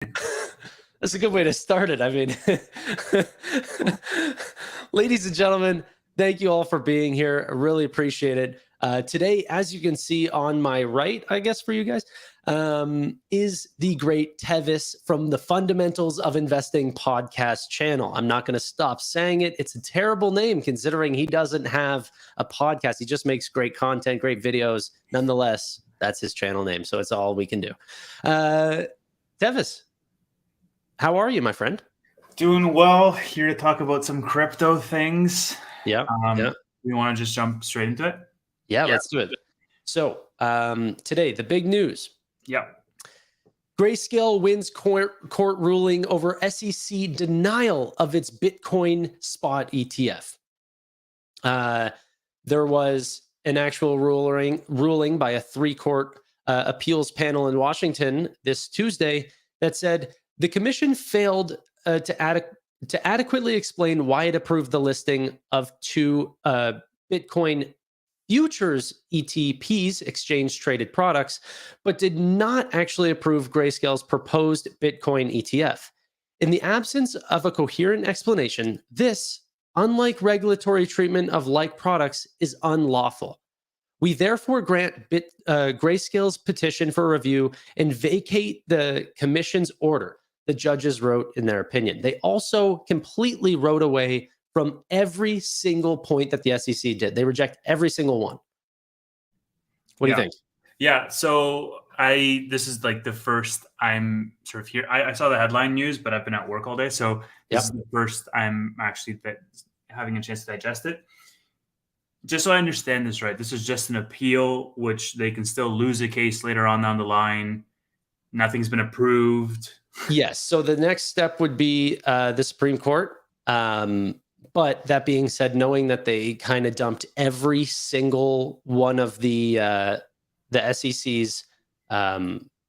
That's a good way to start it. I mean, ladies and gentlemen, thank you all for being here. I really appreciate it. Today, as you can see on my right, I guess for you guys, is the great Tevis from the Fundamentals of Investing podcast channel. I'm not going to stop saying it. It's a terrible name considering he doesn't have a podcast. He just makes great content, great videos. Nonetheless, that's his channel name. So it's all we can do. Tevis, how are you, my friend? Doing well. Here to talk about some crypto things. Yeah. We want to just jump straight into it? Yeah, let's do it. So today, the big news. Yeah. Grayscale wins court ruling over SEC denial of its Bitcoin spot ETF. There was an actual ruling by a 3-court appeals panel in Washington this Tuesday that said the commission failed to adequately explain why it approved the listing of 2 Bitcoin futures ETPs, exchange traded products, but did not actually approve Grayscale's proposed Bitcoin ETF. In the absence of a coherent explanation, this, unlike regulatory treatment of like products, is unlawful. We therefore grant Grayscale's petition for review and vacate the commission's order, the judges wrote in their opinion. They also completely wrote away from every single point that the SEC did. They reject every single one. What do you think? Yeah, so this is like the first I'm sort of here. I saw the headline news, but I've been at work all day. So this is the first I'm actually having a chance to digest it. Just so I understand this right, this is just an appeal, which they can still lose a case later on down the line. Nothing's been approved. Yes. So the next step would be the Supreme Court. But that being said, knowing that they kind of dumped every single one of the SEC's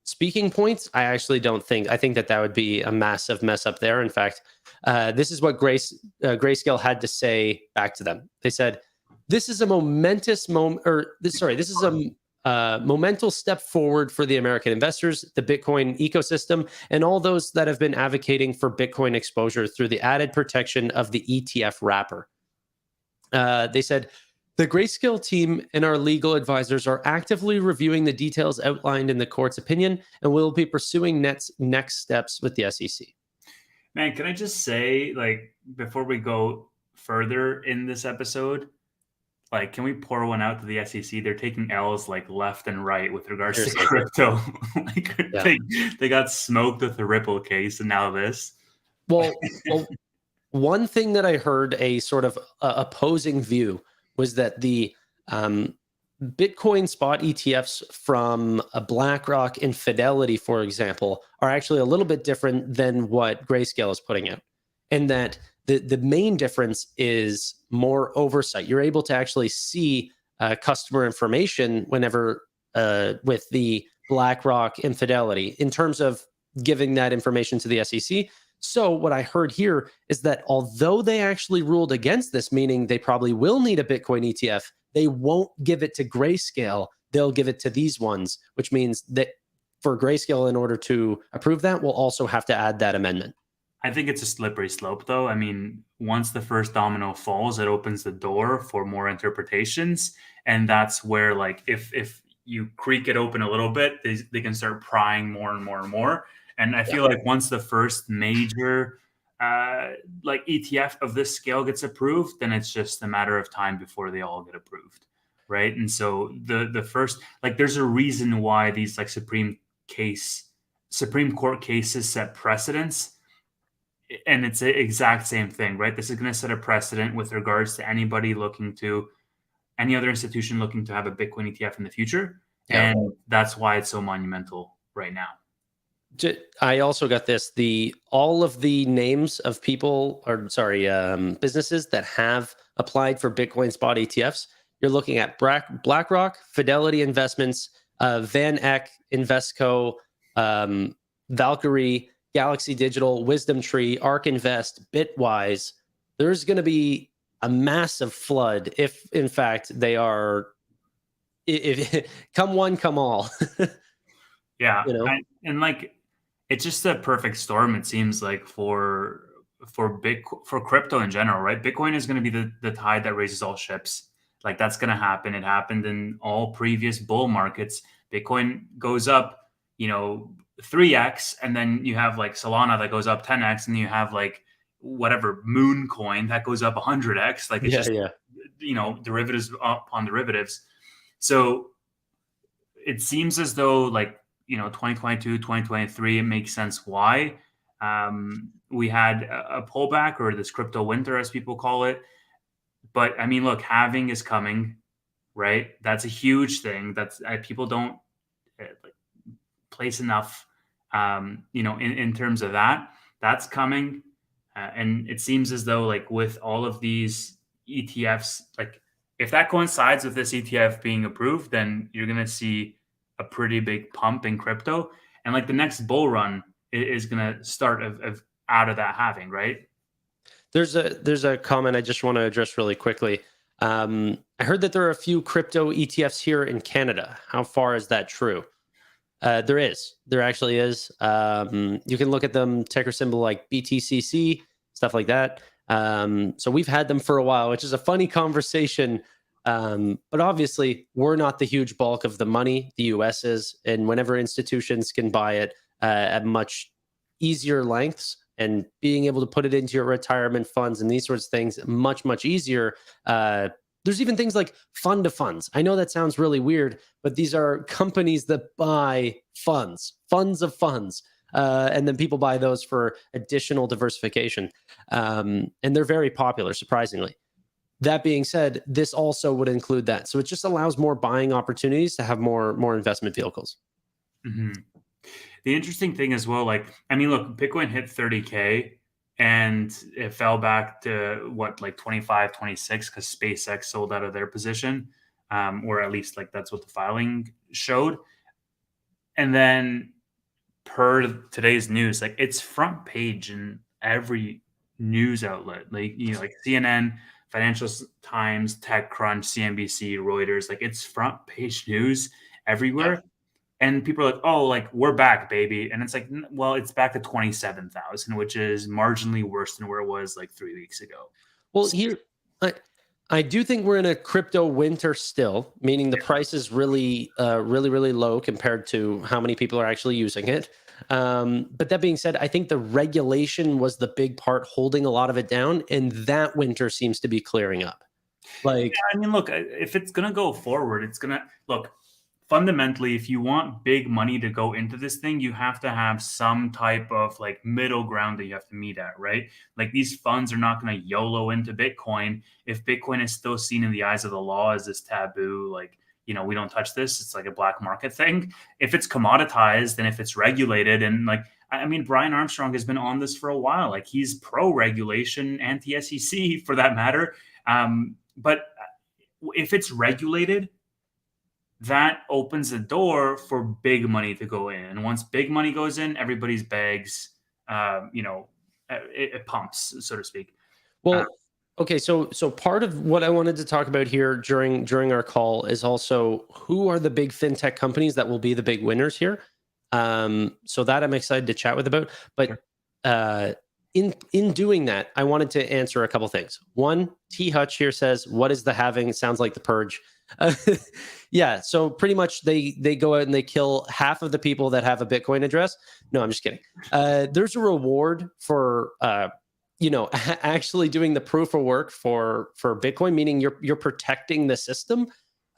speaking points, I actually don't think. I think that would be a massive mess up there. In fact, this is what Grayscale had to say back to them. They said, "This is a momentous moment, this is a monumental step forward for the American investors, the Bitcoin ecosystem, and all those that have been advocating for Bitcoin exposure through the added protection of the ETF wrapper." They said, "The Grayscale team and our legal advisors are actively reviewing the details outlined in the court's opinion and will be pursuing next steps with the SEC." Man, can I just say, like, before we go further in this episode, like, can we pour one out to the SEC? They're taking L's like left and right with regards to crypto. They got smoked with the Ripple case, and now this. Well, one thing that I heard a sort of opposing view was that the Bitcoin spot ETFs from a BlackRock and Fidelity, for example, are actually a little bit different than what Grayscale is putting out, and that the main difference is more oversight. You're able to actually see customer information whenever with the BlackRock and Fidelity in terms of giving that information to the SEC. So what I heard here is that although they actually ruled against this, meaning they probably will need a Bitcoin ETF, they won't give it to Grayscale. They'll give it to these ones, which means that for Grayscale, in order to approve that, we'll also have to add that amendment. I think it's a slippery slope, though. I mean, once the first domino falls, it opens the door for more interpretations. And that's where, like, if you creak it open a little bit, they can start prying more and more and more. And I feel like once the first major like ETF of this scale gets approved, then it's just a matter of time before they all get approved, right? And so the first, like, there's a reason why these like Supreme Court cases set precedents. And it's the exact same thing, right? This is going to set a precedent with regards to any other institution looking to have a Bitcoin ETF in the future. Yeah. And that's why it's so monumental right now. I also got this, all of the names of businesses that have applied for Bitcoin spot ETFs. You're looking at BlackRock, Fidelity Investments, Van Eck, Investco, Valkyrie, Galaxy Digital, Wisdom Tree, Ark Invest, Bitwise. There's going to be a massive flood if, in fact, they are. If come one, come all. Yeah, you know? And like, It's just a perfect storm, it seems like, for crypto in general, right? Bitcoin is going to be the tide that raises all ships. Like that's going to happen. It happened in all previous bull markets. Bitcoin goes up, 3x, and then you have like Solana that goes up 10x, and you have like whatever Moon coin that goes up 100x. Like it's Yeah, just yeah. derivatives upon derivatives. So it seems as though, like, 2022, 2023, it makes sense why we had a pullback, or this crypto winter as people call it. But I mean, look, halving is coming, right? That's a huge thing. That's people don't like, place enough, in terms of that. That's coming. And it seems as though, like, with all of these ETFs, like, if that coincides with this ETF being approved, then you're going to see a pretty big pump in crypto. And like the next bull run is going to start of out of that halving, right? There's a comment I just want to address really quickly. I heard that there are a few crypto ETFs here in Canada. How far is that true? There is. There actually is. You can look at them, ticker symbol like BTCC, stuff like that. So we've had them for a while, which is a funny conversation. But obviously, we're not the huge bulk of the money. The US is. And whenever institutions can buy it at much easier lengths, and being able to put it into your retirement funds and these sorts of things much, much easier. There's even things like fund to funds. I know that sounds really weird, but these are companies that buy funds of funds. And then people buy those for additional diversification. And they're very popular, surprisingly. That being said, this also would include that. So it just allows more buying opportunities to have more investment vehicles. Hmm. The interesting thing as well, like, I mean, look, Bitcoin hit 30K and it fell back to what, like 25, 26, because SpaceX sold out of their position, or at least like that's what the filing showed. And then, per today's news, like it's front page in every news outlet, like, like CNN, Financial Times, TechCrunch, CNBC, Reuters, like it's front page news Yeah. everywhere. And people are like, "Oh, like we're back, baby," and it's like, well, it's back to 27,000, which is marginally worse than where it was like 3 weeks ago. Well, So, here, I, I do think we're in a crypto winter still, meaning the yeah. price is really low compared to how many people are actually using it. But that being said, I think the regulation was the big part holding a lot of it down, and that winter seems to be clearing up. Like, I mean, look, if it's gonna go forward, it's gonna look fundamentally. If you want big money to go into this thing, you have to have some type of like middle ground that you have to meet at, right? Like these funds are not going to YOLO into Bitcoin if Bitcoin is still seen in the eyes of the law as this taboo, like, we don't touch this. It's like a black market thing. If it's commoditized and if it's regulated, and like, I mean, Brian Armstrong has been on this for a while. Like he's pro regulation, anti SEC for that matter. But if it's regulated, that opens the door for big money to go in. And once big money goes in, everybody's bags, it pumps, so to speak. Uh, well, okay, so part of what I wanted to talk about here during our call is also who are the big fintech companies that will be the big winners here. So that I'm excited to chat with about. But sure. uh, in doing that, I wanted to answer a couple things. One, T Hutch here says, "What is the halving?" It sounds like the purge. Uh, yeah, so pretty much they go out and they kill half of the people that have a Bitcoin address. No, I'm just kidding. There's a reward for actually doing the proof of work for Bitcoin, meaning you're protecting the system.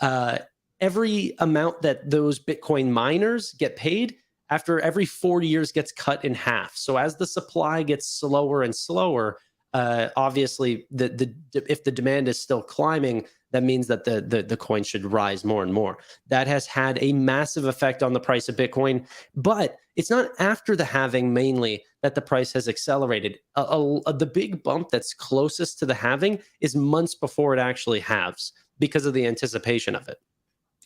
Uh, every amount that those Bitcoin miners get paid after every 4 years gets cut in half. So as the supply gets slower and slower, obviously if the demand is still climbing, that means that the coin should rise more and more. That has had a massive effect on the price of Bitcoin, but it's not after the halving mainly that the price has accelerated. The big bump that's closest to the halving is months before it actually halves because of the anticipation of it.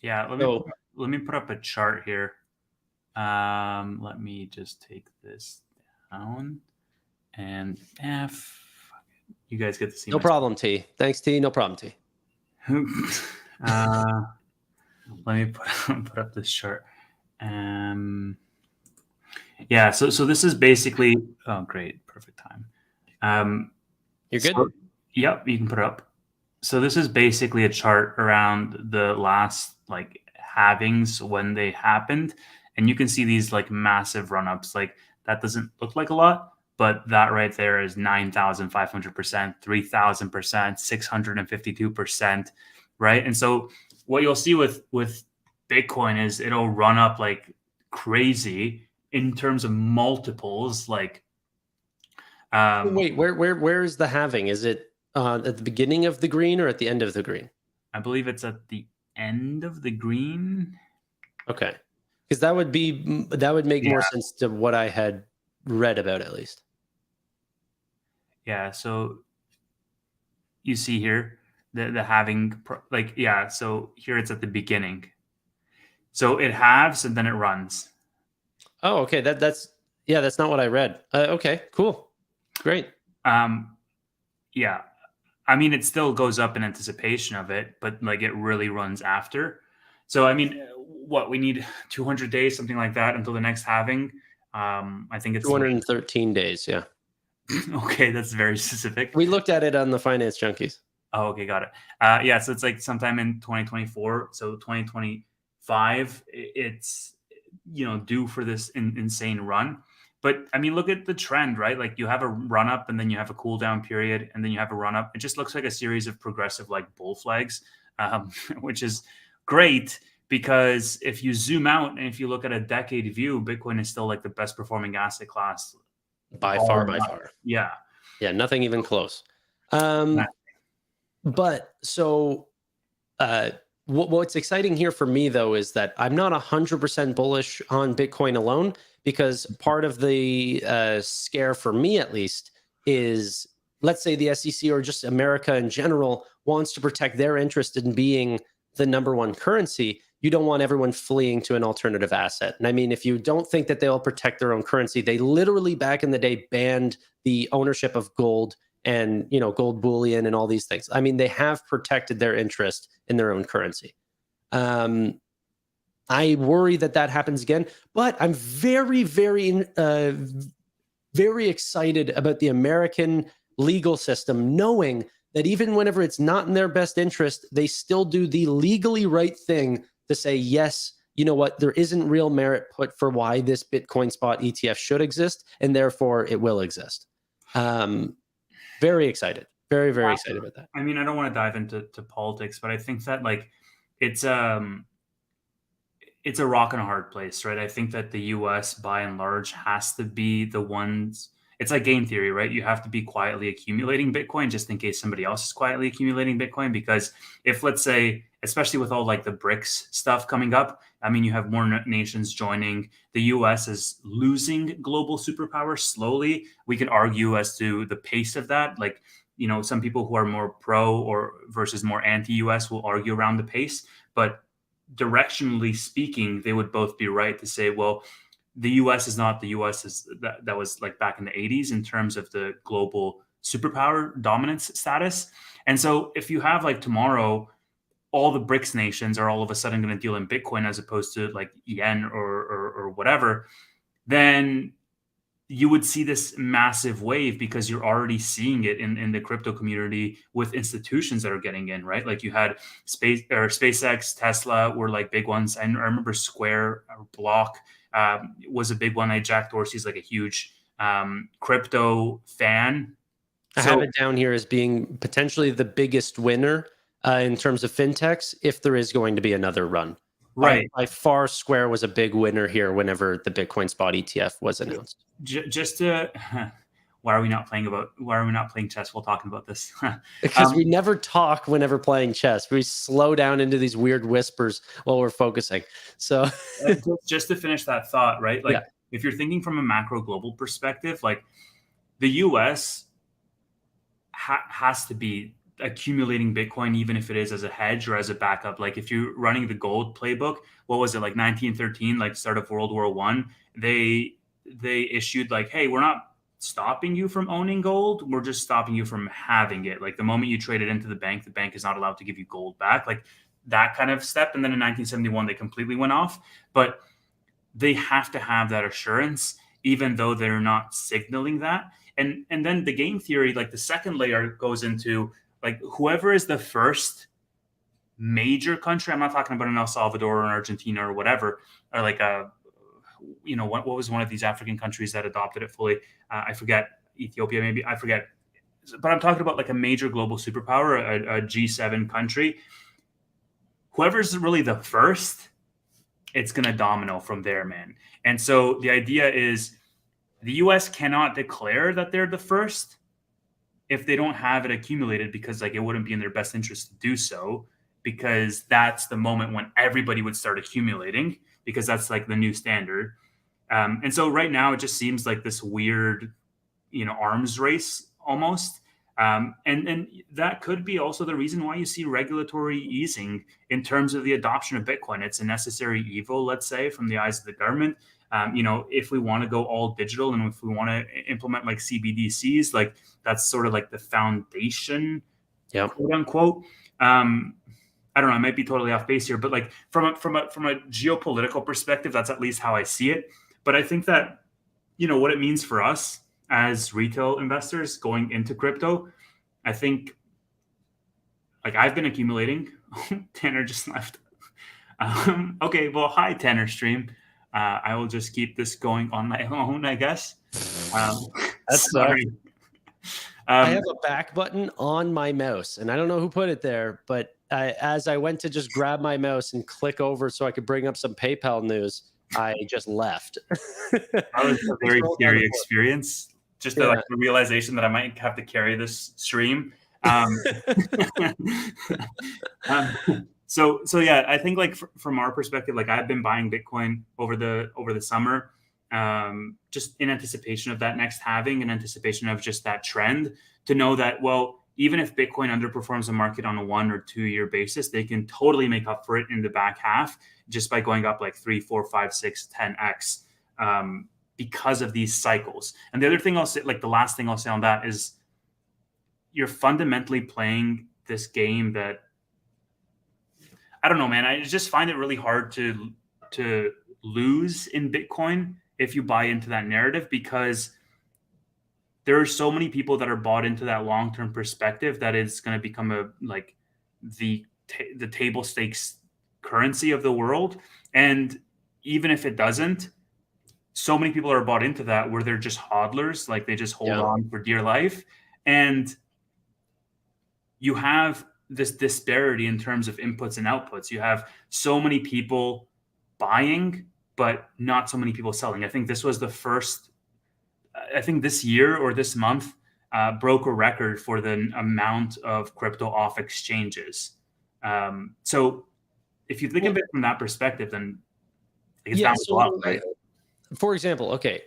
Yeah, So let me put up a chart here. Let me just take this down, and you guys get to see no my problem, T. Thanks, T. No problem, T. uh, let me put up this chart. Um, Yeah. So this is basically. Oh, great, perfect time. Um, You're good. so yep, you can put it up. So this is basically a chart around the last like halvings when they happened, and you can see these like massive run ups. Like that doesn't look like a lot, but that right there is 9,500%, 3,000%, 652%, right? And so what you'll see with Bitcoin is it'll run up like crazy in terms of multiples. Like um, Wait, where is the halving? Is it at the beginning of the green or at the end of the green? I believe it's at the end of the green. Okay, because that would make more Yeah, sense to what I had read about at least. yeah. So you see here the having like yeah. So here it's at the beginning. So it halves and then it runs. Oh, okay. That's yeah. That's not what I read. Okay, cool, great. Um, yeah. I mean, it still goes up in anticipation of it, but like it really runs after. So I mean, what we need 200 days, something like that, until the next halving. I think it's 213 days. Yeah, okay. That's very specific. we looked at it on the Finance Junkies. Oh, okay, got it. Yeah, so it's like sometime in 2024. So 2025, it's due for this insane run. But I mean, look at the trend, right? Like you have a run up, and then you have a cool down period, and then you have a run up. It just looks like a series of progressive like bull flags, which is great because if you zoom out and if you look at a decade view, Bitcoin is still like the best performing asset class. By Bar far, by none. far. Yeah. Yeah, nothing even close. Um, but so uh, what's exciting here for me though is that I'm not 100% bullish on Bitcoin alone because part of the scare for me at least is let's say the SEC or just America in general wants to protect their interest in being the number one currency. You don't want everyone fleeing to an alternative asset. And I mean, if you don't think that they'll protect their own currency, they literally back in the day banned the ownership of gold and gold bullion and all these things. I mean, they have protected their interest in their own currency. Um, I worry that that happens again, but I'm very, very excited about the American legal system, knowing that even whenever it's not in their best interest, they still do the legally right thing to say, yes, you know what, there isn't real merit put for why this Bitcoin spot ETF should exist, and therefore it will exist. Very excited. Very, very excited about that. I mean, I don't want to dive into politics, but I think that like it's um it's a rock and a hard place, right? I think that the US by and large has to be the ones. It's like game theory, right? You have to be quietly accumulating Bitcoin just in case somebody else is quietly accumulating Bitcoin. Because if, let's say, especially with all like the BRICS stuff coming up, I mean, you have more nations joining. The US is losing global superpower slowly. We can argue as to the pace of that. Like, some people who are more pro or versus more anti US will argue around the pace. But directionally speaking, they would both be right to say, well, the US is not the US that was like back in the 80s in terms of the global superpower dominance status. And so if you have like tomorrow, all the BRICS nations are all of a sudden going to deal in Bitcoin as opposed to like yen or whatever, then you would see this massive wave because you're already seeing it in the crypto community with institutions that are getting in, right? Like you had SpaceX, Tesla were like big ones. I remember Square or Block was a big one. Jack Dorsey's like a huge crypto fan. I have So it down here as being potentially the biggest winner in terms of fintechs if there is going to be another run. right, By far, Square was a big winner here whenever the Bitcoin spot ETF was announced. just to why are we not playing chess while talking about this? Because we never talk whenever playing chess. We slow down into these weird whispers while we're focusing. So, Just to finish that thought, right? yeah, Like if you're thinking from a macro global perspective, like the US has to be accumulating Bitcoin, even if it is as a hedge or as a backup. Like if you're running the gold playbook, what was it like 1913, like start of World War One? They issued like, hey, we're not stopping you from owning gold. We're just stopping you from having it. Like the moment you trade it into the bank is not allowed to give you gold back. Like that kind of step. And then in 1971, they completely went off. But they have to have that assurance. even though they're not signaling that. And then the game theory, like the second layer, goes into like whoever is the first major country. I'm not talking about an El Salvador or an Argentina or whatever, or like a, what was one of these African countries that adopted it fully? I forget, Ethiopia, maybe, I forget. But I'm talking about like a major global superpower, a G7 country. Whoever's really the first, it's going to domino from there, man. And so the idea is the US cannot declare that they're the first if they don't have it accumulated, because like it wouldn't be in their best interest to do so, because that's the moment when everybody would start accumulating, because that's like the new standard. And so right now it just seems like this weird, arms race almost. And that could be also the reason why you see regulatory easing in terms of the adoption of Bitcoin. It's a necessary evil, let's say, from the eyes of the government. If we want to go all digital and if we want to implement like CBDCs, like that's sort of like the foundation, quote unquote. I don't know, I might be totally off base here, but like from a geopolitical perspective, that's at least how I see it. But I think that, what it means for us as retail investors going into crypto, I think like I've been accumulating. Tanner just left. Okay, well, hi, Tanner stream. I will just keep this going on my own, I guess. That's sorry. I have a back button on my mouse, and I don't know who put it there, but as I went to just grab my mouse and click over so I could bring up some PayPal news, I just left. That was a very scary experience. Just the realization that I might have to carry this stream. So yeah, I think like from our perspective, like I've been buying Bitcoin over the summer, just in anticipation of that next halving, in anticipation of just that trend, to know that, well, even if Bitcoin underperforms the market on a 1 or 2 year basis, they can totally make up for it in the back half just by going up like 3, 4, 5, 6, 10x, because of these cycles. And the other thing I'll say, like the last thing I'll say on that is, you're fundamentally playing this game that, I don't know, man. I just find it really hard to lose in Bitcoin if you buy into that narrative, because there are so many people that are bought into that long-term perspective that it's going to become the table stakes currency of the world. And even if it doesn't, so many people are bought into that where they're just hodlers, like they just hold on for dear life. And you have this disparity in terms of inputs and outputs. You have so many people buying, but not so many people selling. I think this was the first, I think this year or this month broke a record for the amount of crypto off exchanges. So if you think of it from that perspective, then it's bounced a lot, right? For example, okay,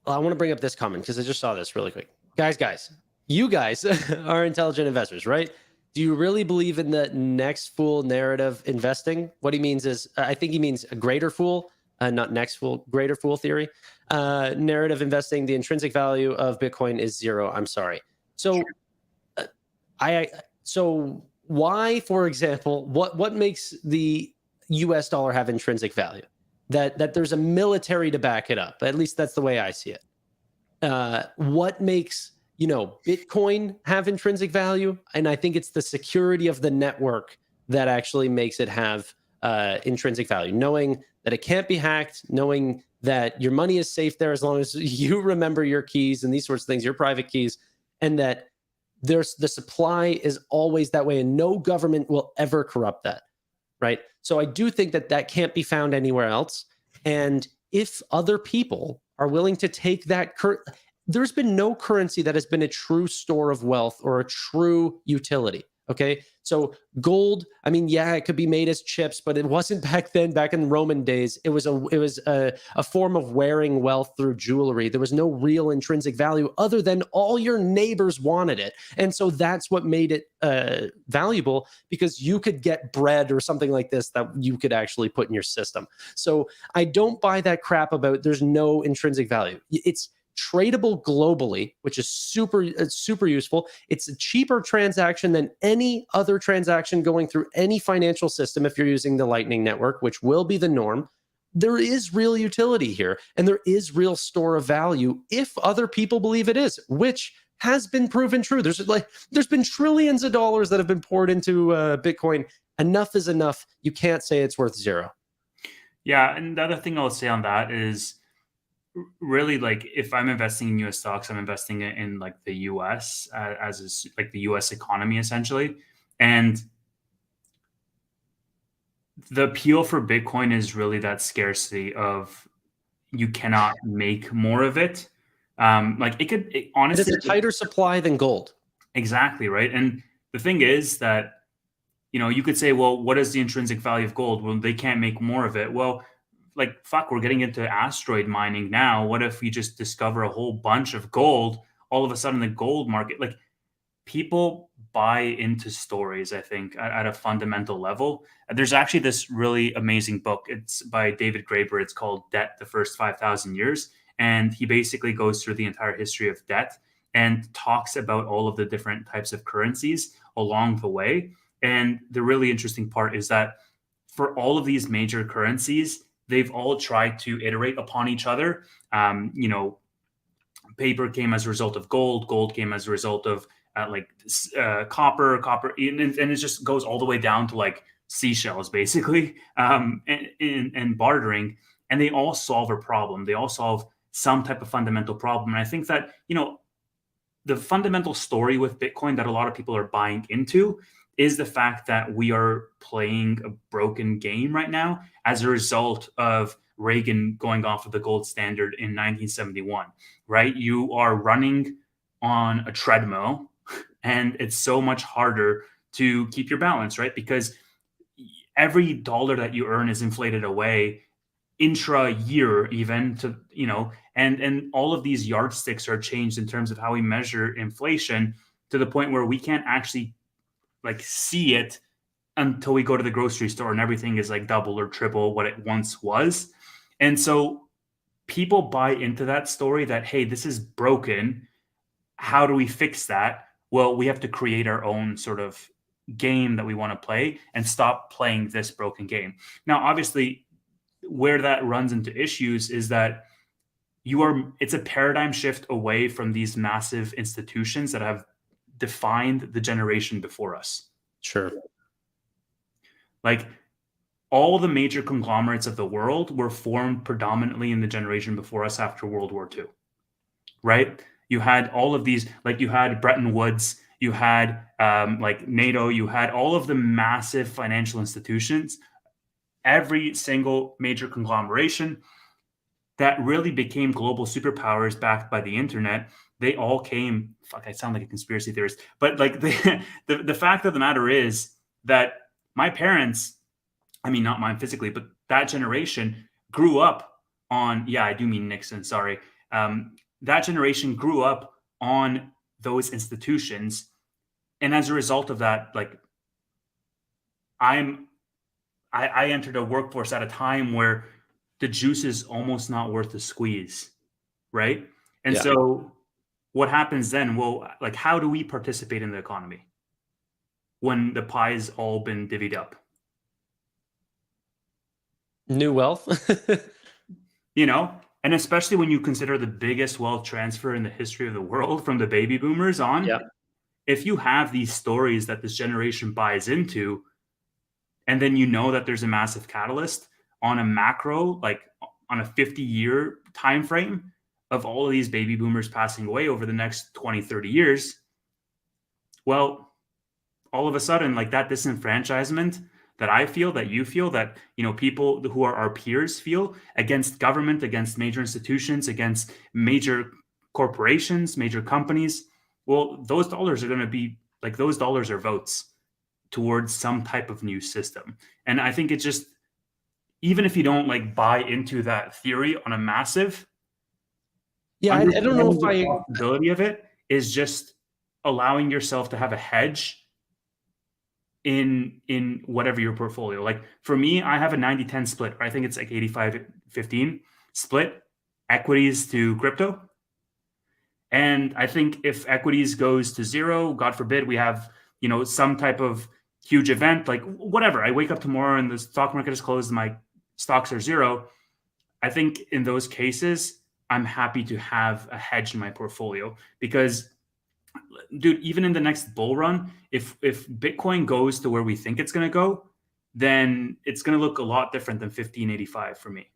I want to bring up this comment because I just saw this really quick. Guys, you guys are intelligent investors, right? Do you really believe in the next fool narrative investing? What he means is, I think he means a greater fool, not next fool, greater fool theory. Narrative investing, the intrinsic value of Bitcoin is 0. I'm sorry. So, so why, for example, what makes the US dollar have intrinsic value? That there's a military to back it up. At least that's the way I see it. What makes Bitcoin have intrinsic value? And I think it's the security of the network that actually makes it have intrinsic value. Knowing that it can't be hacked, knowing that your money is safe there as long as you remember your keys and these sorts of things, your private keys, and that the supply is always that way and no government will ever corrupt that, right? So I do think that can't be found anywhere else. And if other people are willing to take that, there's been no currency that has been a true store of wealth or a true utility. Okay. So gold, I mean, yeah, it could be made as chips, but it wasn't back then, back in Roman days. It was a form of wearing wealth through jewelry. There was no real intrinsic value other than all your neighbors wanted it. And so that's what made it valuable, because you could get bread or something like this that you could actually put in your system. So I don't buy that crap about there's no intrinsic value. It's tradable globally, which is super useful. It's a cheaper transaction than any other transaction going through any financial system if you're using the Lightning Network, which will be the norm. there is real utility here and there is real store of value if other people believe it is, which has been proven true. There's been trillions of dollars that have been poured into Bitcoin. Enough is enough. You can't say it's worth zero. Yeah, and the other thing I'll say on that is really like if I'm investing in US stocks, I'm investing in like the US as is like the US economy essentially. And the appeal for Bitcoin is really that scarcity of you cannot make more of it. Like It is honestly, a tighter supply than gold. exactly right. And the thing is that you could say, well, what is the intrinsic value of gold? Well, they can't make more of it. Well, like fuck, we're getting into asteroid mining now. What if we just discover a whole bunch of gold? All of a sudden, the gold market, like people buy into stories, I think, at a fundamental level. There's actually this really amazing book. It's by David Graeber. It's called Debt, the First 5,000 Years. And he basically goes through the entire history of debt and talks about all of the different types of currencies along the way. And the really interesting part is that for all of these major currencies, they've all tried to iterate upon each other. Paper came as a result of gold. Gold came as a result of copper, and it just goes all the way down to like seashells, basically, and bartering. And they all solve a problem. They all solve some type of fundamental problem. And I think that the fundamental story with Bitcoin that a lot of people are buying into is the fact that we are playing a broken game right now as a result of Reagan going off of the gold standard in 1971, right? You are running on a treadmill and it's so much harder to keep your balance, right? Because every dollar that you earn is inflated away intra year, even to, and all of these yardsticks are changed in terms of how we measure inflation to the point where we can't actually like see it until we go to the grocery store and everything is like double or triple what it once was. And so people buy into that story that, hey, this is broken. How do we fix that? Well, we have to create our own sort of game that we want to play and stop playing this broken game. Now, obviously, where that runs into issues is that it's a paradigm shift away from these massive institutions that have defined the generation before us. Sure. Like all the major conglomerates of the world were formed predominantly in the generation before us after World War II, right? You had all of these, like you had Bretton Woods, you had like NATO, you had all of the massive financial institutions, every single major conglomeration that really became global superpowers backed by the internet. They all came, fuck, I sound like a conspiracy theorist, but like the fact of the matter is that my parents, I mean, not mine physically, but that generation grew up on, yeah, I do mean Nixon, sorry. That generation grew up on those institutions. And as a result of that, like I entered a workforce at a time where the juice is almost not worth the squeeze, right? And so what happens then? Well, like how do we participate in the economy when the pie's all been divvied up? New wealth. And especially when you consider the biggest wealth transfer in the history of the world from the baby boomers on, if you have these stories that this generation buys into, and then that there's a massive catalyst on a macro, like on a 50-year time frame of all of these baby boomers passing away over the next 20, 30 years, well, all of a sudden, like that disenfranchisement that I feel, that you feel, that people who are our peers feel against government, against major institutions, against major corporations, major companies, well, those dollars are going to be like those dollars are votes towards some type of new system. And I think it's just, even if you don't like buy into that theory on a massive, I don't know if the possibility of it is just allowing yourself to have a hedge in whatever your portfolio. Like for me, I have a 90-10 split. I think it's like 85-15 split equities to crypto. And I think if equities goes to zero, God forbid, we have, some type of huge event, like whatever. I wake up tomorrow and the stock market is closed and my stocks are zero. I think in those cases, I'm happy to have a hedge in my portfolio because, dude, even in the next bull run, if Bitcoin goes to where we think it's going to go, then it's going to look a lot different than 1585 for me.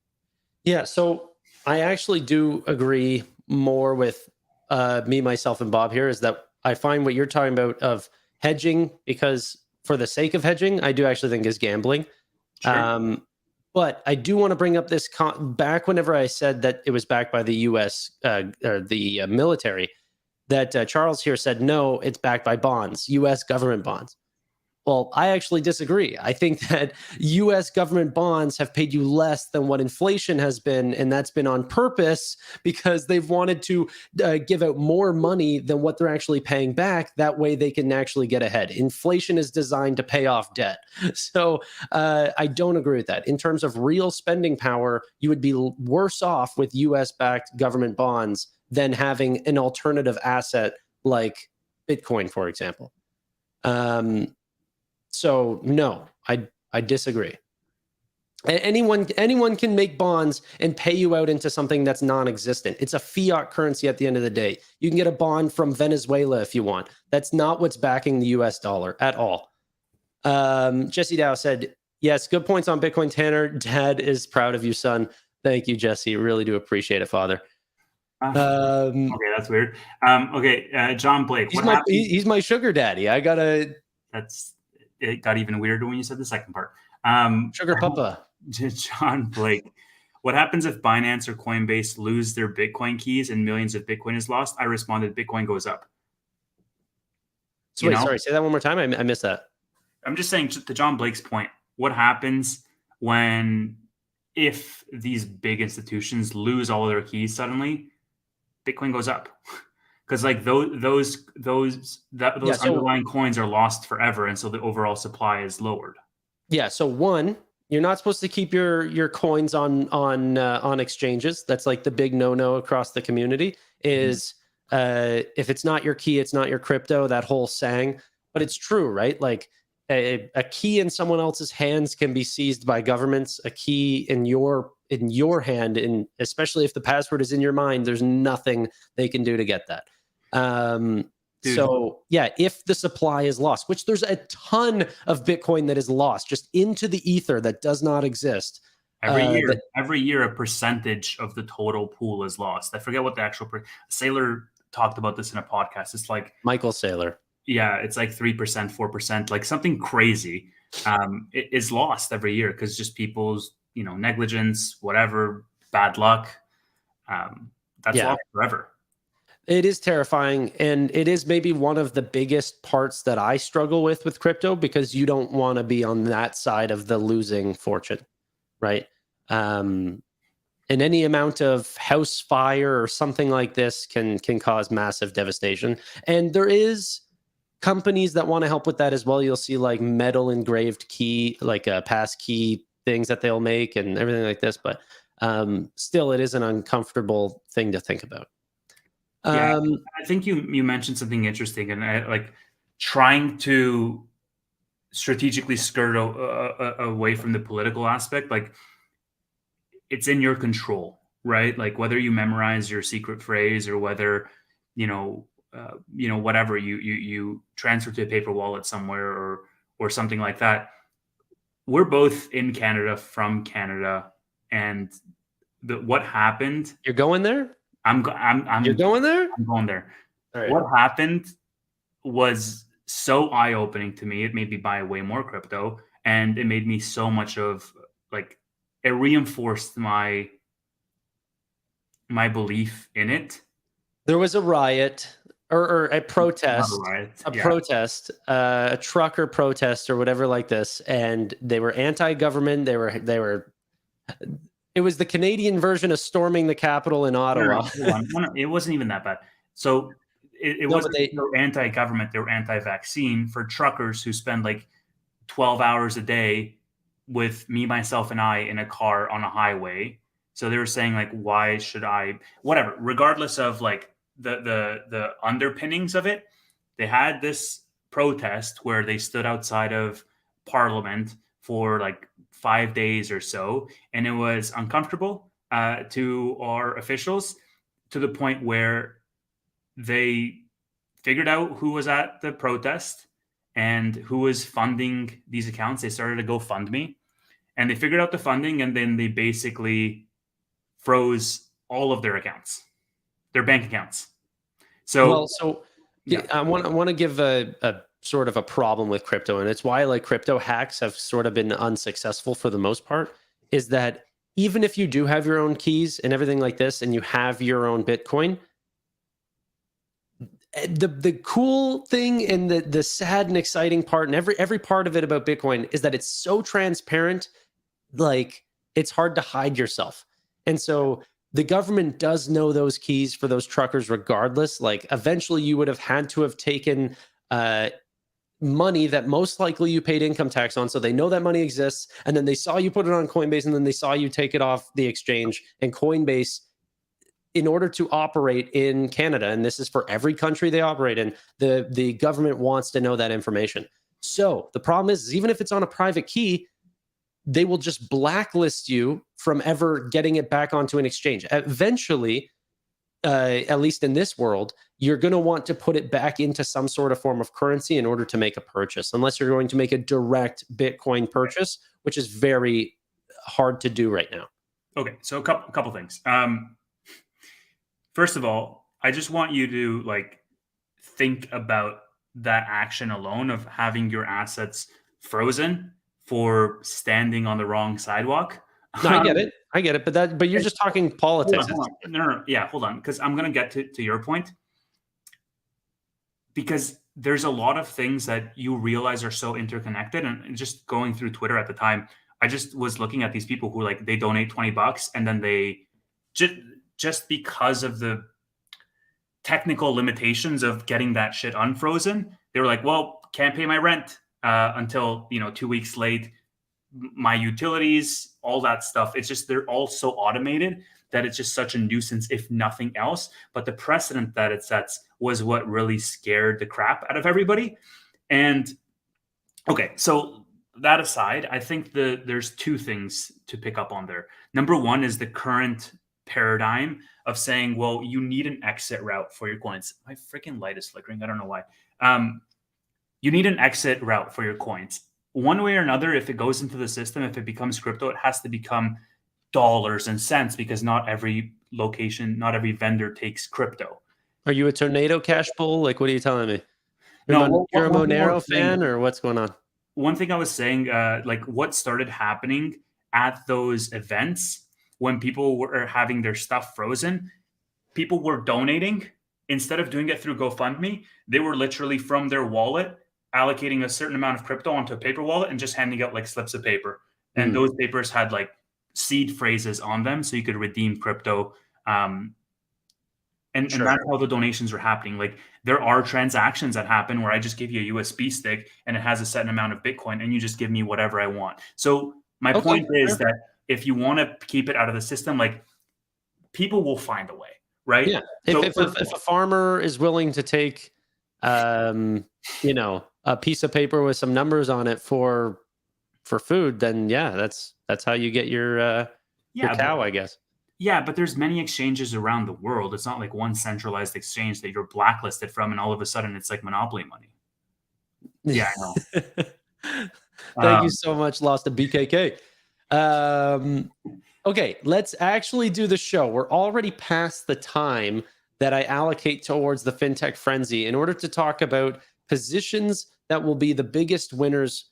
Yeah, so I actually do agree more with me, myself, and Bob here. Is that I find what you're talking about of hedging, because for the sake of hedging, I do actually think is gambling. Sure. Um, but I do want to bring up this back whenever I said that it was backed by the U.S. Or the military. That Charles here said no, it's backed by bonds, U.S. government bonds. Well, I actually disagree. I think that US government bonds have paid you less than what inflation has been. And that's been on purpose because they've wanted to give out more money than what they're actually paying back. That way they can actually get ahead. Inflation is designed to pay off debt. So I don't agree with that. In terms of real spending power, you would be worse off with US backed government bonds than having an alternative asset like Bitcoin, for example. So no, I disagree. Anyone can make bonds and pay you out into something that's non-existent. It's a fiat currency at the end of the day. You can get a bond from Venezuela if you want. That's not what's backing the US dollar at all. Jesse Dow said, yes, good points on Bitcoin, Tanner. Dad is proud of you, son. Thank you, Jesse. Really do appreciate it, father. Okay, that's weird. Okay, John Blake, what happened? He's my sugar daddy. I gotta. It got even weirder when you said the second part. Sugar papa. John Blake, what happens if Binance or Coinbase lose their Bitcoin keys and millions of Bitcoin is lost? I responded, Bitcoin goes up. So wait, sorry, say that one more time. I missed that. I'm just saying, to John Blake's point, what happens if these big institutions lose all of their keys suddenly? Bitcoin goes up. Because like those underlying coins are lost forever, and so the overall supply is lowered. Yeah. So one, you're not supposed to keep your coins on exchanges. That's like the big no across the community. Is if it's not your key, it's not your crypto. That whole saying, but it's true, right? Like a key in someone else's hands can be seized by governments. A key in your hand, and especially if the password is in your mind, there's nothing they can do to get that. So yeah, if the supply is lost, which there's a ton of Bitcoin that is lost just into the ether that does not exist. Every year, a percentage of the total pool is lost. I forget what the actual Saylor talked about this in a podcast. It's like Michael Saylor. Yeah, it's like 3%, 4%, like something crazy. It is lost every year because just people's negligence, whatever, bad luck. That's lost forever. It is terrifying, and it is maybe one of the biggest parts that I struggle with crypto, because you don't want to be on that side of the losing fortune, right? And any amount of house fire or something like this can cause massive devastation. And there is companies that want to help with that as well. You'll see like metal engraved key, like a pass key things that they'll make and everything like this. But still, it is an uncomfortable thing to think about. Yeah, I think you mentioned something interesting, and I like trying to strategically skirt away from the political aspect. Like, it's in your control, right? Like whether you memorize your secret phrase or whether whatever you transfer to a paper wallet somewhere or something like that. We're both in Canada, from Canada, and what happened. You're going there? You're going there? I'm going there. Right. What happened was so eye-opening to me. It made me buy way more crypto, and it made me so much of it reinforced my belief in it. There was a riot or a protest, a trucker protest or whatever like this, and they were anti-government. It was the Canadian version of storming the Capitol in Ottawa. No, it wasn't even that bad. So it wasn't anti-government. They were anti-vaccine for truckers who spend like 12 hours a day with me, myself, and I in a car on a highway. So they were saying like, why should I? Whatever. Regardless of like the underpinnings of it, they had this protest where they stood outside of Parliament for like 5 days or so, and it was uncomfortable, to our officials to the point where they figured out who was at the protest and who was funding these accounts. They started a GoFundMe and they figured out the funding, and then they basically froze all of their accounts, their bank accounts. Well, So, so yeah. I want to give a sort of a problem with crypto, and it's why like crypto hacks have sort of been unsuccessful for the most part, is that even if you do have your own keys and everything like this, and you have your own Bitcoin, the cool thing and the sad and exciting part and every part of it about Bitcoin is that it's so transparent, like it's hard to hide yourself. And so the government does know those keys for those truckers regardless. Like eventually you would have had to have taken money that most likely you paid income tax on, so they know that money exists, and then they saw you put it on Coinbase, and then they saw you take it off the exchange. And Coinbase, in order to operate in Canada, and this is for every country they operate in, the government wants to know that information. So the problem is even if it's on a private key, they will just blacklist you from ever getting it back onto an exchange. Eventually, at least in this world, you're going to want to put it back into some sort of form of currency in order to make a purchase, unless you're going to make a direct Bitcoin purchase, which is very hard to do right now. Okay, so a couple things. First of all, I just want you to like think about that action alone of having your assets frozen for standing on the wrong sidewalk. No, I get it, but you're just talking politics. Hold on. No. Yeah, hold on, because I'm gonna get to your point. Because there's a lot of things that you realize are so interconnected, and just going through Twitter at the time, I just was looking at these people who like they donate $20 and then they just because of the technical limitations of getting that shit unfrozen, they were like, well, can't pay my rent until 2 weeks late, my utilities, all that stuff. It's just they're all so automated that it's just such a nuisance, if nothing else. But the precedent that it sets was what really scared the crap out of everybody. And okay, so that aside, I think there's two things to pick up on there. Number one is the current paradigm of saying, well, you need an exit route for your coins. My freaking light is flickering. I don't know why. You need an exit route for your coins. One way or another, if it goes into the system, if it becomes crypto, it has to become dollars and cents, because not every location, not every vendor takes crypto. Are you a Tornado Cash bull? Like, what are you telling me? No, You're a Monero fan, or what's going on? One thing I was saying, like what started happening at those events when people were having their stuff frozen, people were donating. Instead of doing it through GoFundMe, they were literally from their wallet allocating a certain amount of crypto onto a paper wallet and just handing out like slips of paper. And those papers had like seed phrases on them, so you could redeem crypto. And that's how the donations were happening. Like there are transactions that happen where I just give you a USB stick and it has a certain amount of Bitcoin and you just give me whatever I want. So my point is that if you want to keep it out of the system, like people will find a way, right? Yeah. If a farmer is willing to take, a piece of paper with some numbers on it for food, then yeah, that's how you get your cow, I guess. Yeah, but there's many exchanges around the world. It's not like one centralized exchange that you're blacklisted from, and all of a sudden it's like monopoly money. Yeah, I know. Thank you so much, Lost to BKK. Okay, let's actually do the show. We're already past the time that I allocate towards the FinTech Frenzy in order to talk about positions that will be the biggest winners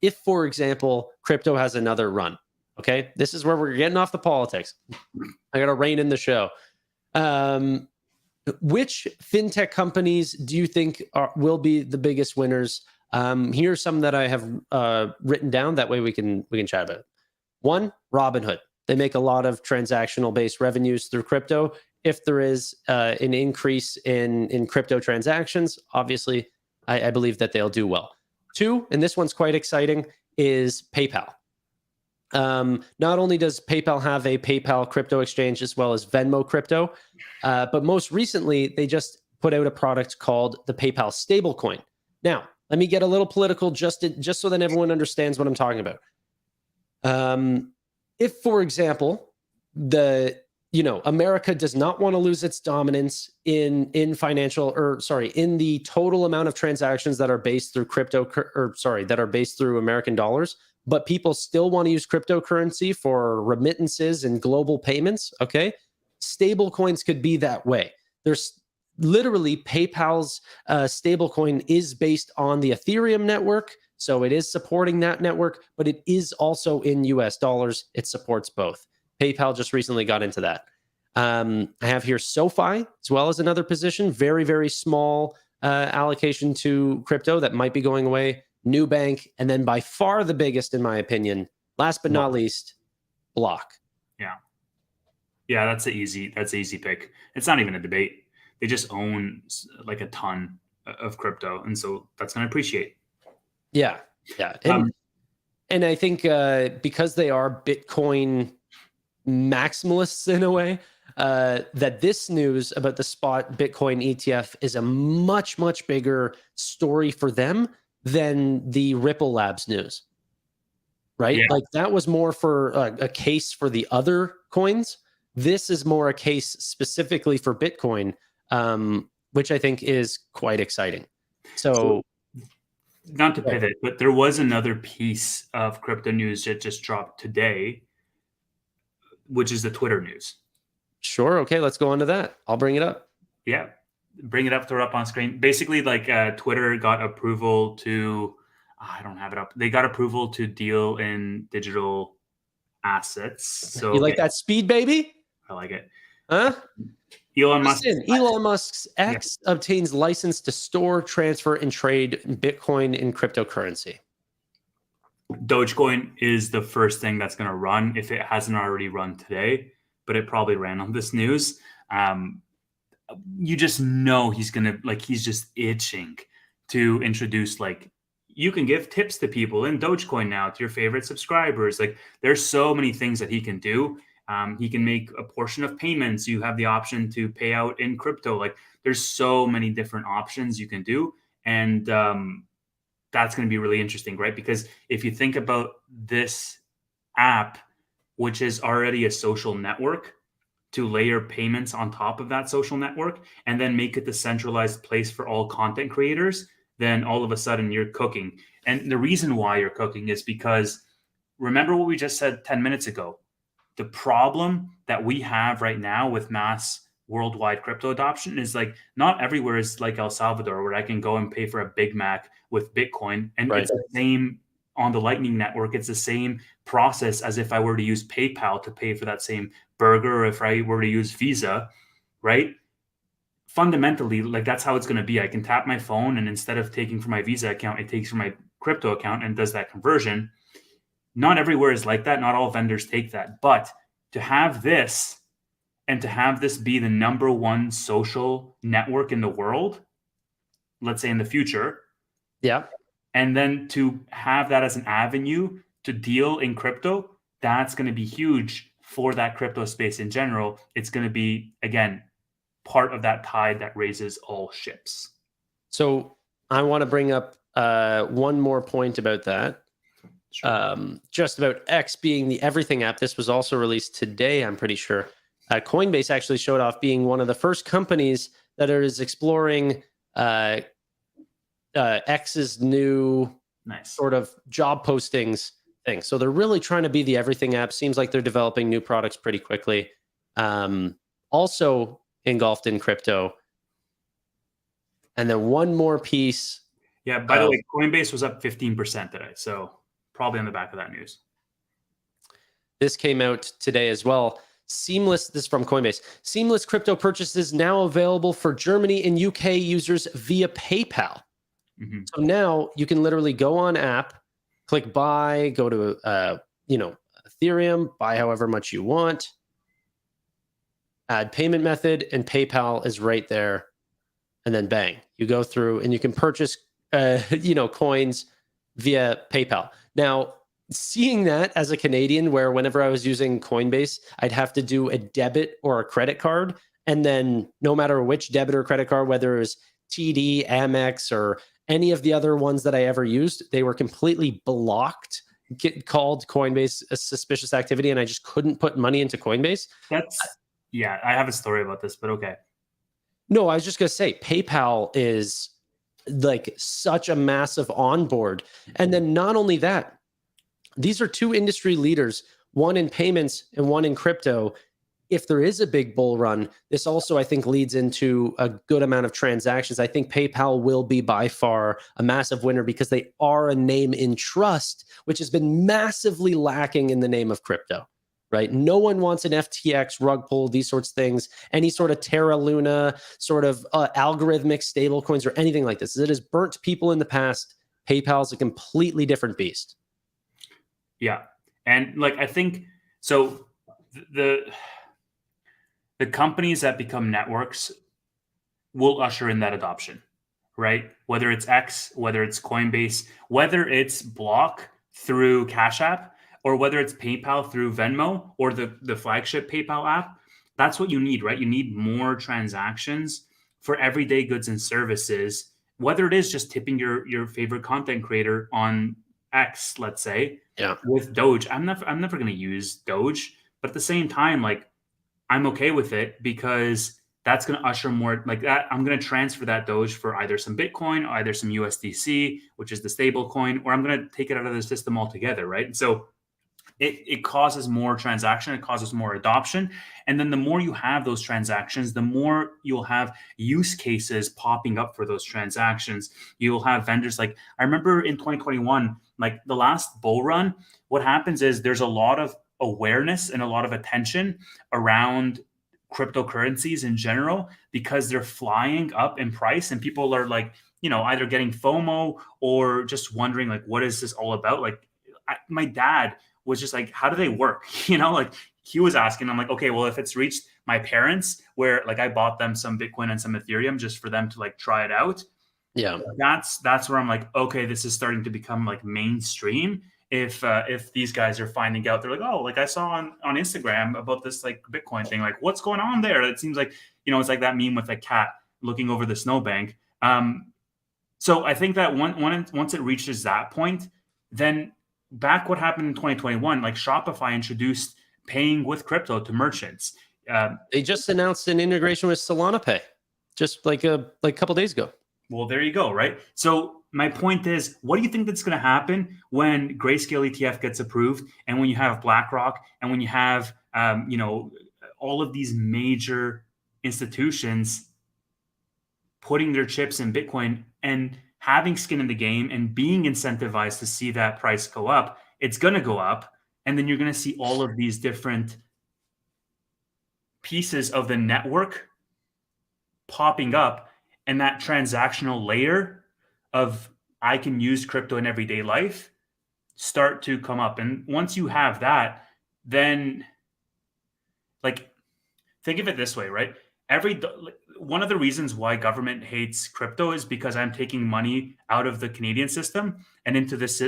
if, for example, crypto has another run. Okay, this is where we're getting off the politics. I got to rein in the show. Which fintech companies do you think will be the biggest winners? Here's some that I have written down. That way we can chat about it. One, Robinhood. They make a lot of transactional based revenues through crypto. If there is an increase in crypto transactions, obviously, I believe that they'll do well. Two, and this one's quite exciting, is PayPal. Not only does PayPal have a PayPal crypto exchange as well as Venmo crypto, but most recently they just put out a product called the PayPal stablecoin. Now, let me get a little political just so that everyone understands what I'm talking about. If, for example, the America does not want to lose its dominance in financial, or sorry, in the total amount of transactions that are based through that are based through American dollars, but people still want to use cryptocurrency for remittances and global payments. Okay, stable coins could be that way. There's literally PayPal's stablecoin is based on the Ethereum network, so it is supporting that network, but it is also in US dollars. It supports both. PayPal just recently got into that. I have here SoFi as well as another position, very, very small allocation to crypto that might be going away. Nubank, and then by far the biggest, in my opinion, last but not least, Block. Yeah. Yeah, that's an easy pick. It's not even a debate. They just own like a ton of crypto, and so that's going to appreciate. Yeah. And I think because they are Bitcoin maximalists in a way, that this news about the spot Bitcoin ETF is a much, much bigger story for them than the Ripple Labs news, right? Yeah. Like that was more for a case for the other coins. This is more a case specifically for Bitcoin, which I think is quite exciting. So not to pivot, but there was another piece of crypto news that just dropped today, which is the Twitter news. Sure. Okay, let's go on to that. I'll bring it up. Yeah. Bring it up, throw it up on screen. Basically, like Twitter got approval to, I don't have it up. They got approval to deal in digital assets. So you like that speed, baby? I like it. Huh? Elon Musk's X obtains license to store, transfer, and trade Bitcoin in cryptocurrency. Dogecoin is the first thing that's going to run if it hasn't already run today, but it probably ran on this news. You just know he's just itching to introduce, like, you can give tips to people in Dogecoin now to your favorite subscribers. Like, there's so many things that he can do. He can make a portion of payments. You have the option to pay out in crypto. Like, there's so many different options you can do. And that's going to be really interesting, right? Because if you think about this app, which is already a social network, to layer payments on top of that social network and then make it the centralized place for all content creators, then all of a sudden you're cooking. And the reason why you're cooking is because, remember what we just said 10 minutes ago, the problem that we have right now with mass worldwide crypto adoption is, like, not everywhere is like El Salvador, where I can go and pay for a Big Mac with Bitcoin. And It's the same on the Lightning Network. It's the same process as if I were to use PayPal to pay for that same burger, or if I were to use Visa, right? Fundamentally, like, that's how it's going to be. I can tap my phone, and instead of taking from my Visa account, it takes from my crypto account and does that conversion. Not everywhere is like that. Not all vendors take that. But to have this, and to have this be the number one social network in the world, let's say in the future, and then to have that as an avenue to deal in crypto, that's going to be huge for that crypto space in general. It's going to be, again, part of that tide that raises all ships. So I want to bring up one more point about that. Sure. Just about X being the everything app. This was also released today, I'm pretty sure. Coinbase actually showed off being one of the first companies that is exploring X's new sort of job postings thing. So they're really trying to be the everything app. Seems like they're developing new products pretty quickly. Also engulfed in crypto. And then one more piece. Yeah, by the way, Coinbase was up 15% today. So probably on the back of that news. This came out today as well. This is from Coinbase. Seamless crypto purchases now available for Germany and UK users via PayPal. Mm-hmm. So now you can literally go on app, click buy, go to Ethereum, buy however much you want, add payment method, and PayPal is right there. And then bang, you go through and you can purchase coins via PayPal. Now, seeing that as a Canadian, where whenever I was using Coinbase, I'd have to do a debit or a credit card. And then no matter which debit or credit card, whether it was TD, Amex, or any of the other ones that I ever used, they were completely blocked called Coinbase a suspicious activity, and I just couldn't put money into Coinbase. That's yeah. I have a story about this, but okay. No, I was just gonna say PayPal is like such a massive onboard, and then not only that, these are two industry leaders, one in payments and one in crypto. If there is a big bull run, this also, I think, leads into a good amount of transactions. I think PayPal will be by far a massive winner because they are a name in trust, which has been massively lacking in the name of crypto, right? No one wants an FTX, rug pull, these sorts of things, any sort of Terra Luna, sort of algorithmic stable coins or anything like this. It has burnt people in the past. PayPal is a completely different beast. Yeah. And like, I think so the companies that become networks will usher in that adoption, right? Whether it's X, whether it's Coinbase, whether it's Block through Cash App, or whether it's PayPal through Venmo or the flagship PayPal app, that's what you need, right? You need more transactions for everyday goods and services, whether it is just tipping your favorite content creator on X, let's say, Yeah. with Doge. I'm never going to use Doge, but at the same time, like I'm okay with it because that's going to usher more like that. I'm going to transfer that Doge for either some Bitcoin, or either some USDC, which is the stable coin, or I'm going to take it out of the system altogether, right? And so it causes more transaction, it causes more adoption. And then the more you have those transactions, the more you'll have use cases popping up for those transactions. You'll have vendors like, I remember in 2021, like the last bull run, what happens is there's a lot of awareness and a lot of attention around cryptocurrencies in general because they're flying up in price and people are like, either getting FOMO or just wondering like, what is this all about? Like my dad was just like, how do they work? Like he was asking, I'm like, okay, well, if it's reached my parents where like I bought them some Bitcoin and some Ethereum just for them to like try it out. Yeah. That's where I'm like, okay, this is starting to become like mainstream. If these guys are finding out, they're like, oh, like I saw on Instagram about this like Bitcoin thing, like what's going on there? It seems like, it's like that meme with a cat looking over the snowbank. So I think that once it reaches that point, then back what happened in 2021, like Shopify introduced paying with crypto to merchants. They just announced an integration with Solana Pay just like a couple days ago. Well, there you go, right? So my point is, what do you think that's going to happen when Grayscale ETF gets approved, and when you have BlackRock, and when you have all of these major institutions putting their chips in Bitcoin and having skin in the game and being incentivized to see that price go up? It's going to go up, and then you're going to see all of these different pieces of the network popping up, and that transactional layer of I can use crypto in everyday life start to come up. And once you have that, then like think of it this way, right? One of the reasons why government hates crypto is because I'm taking money out of the Canadian system and into this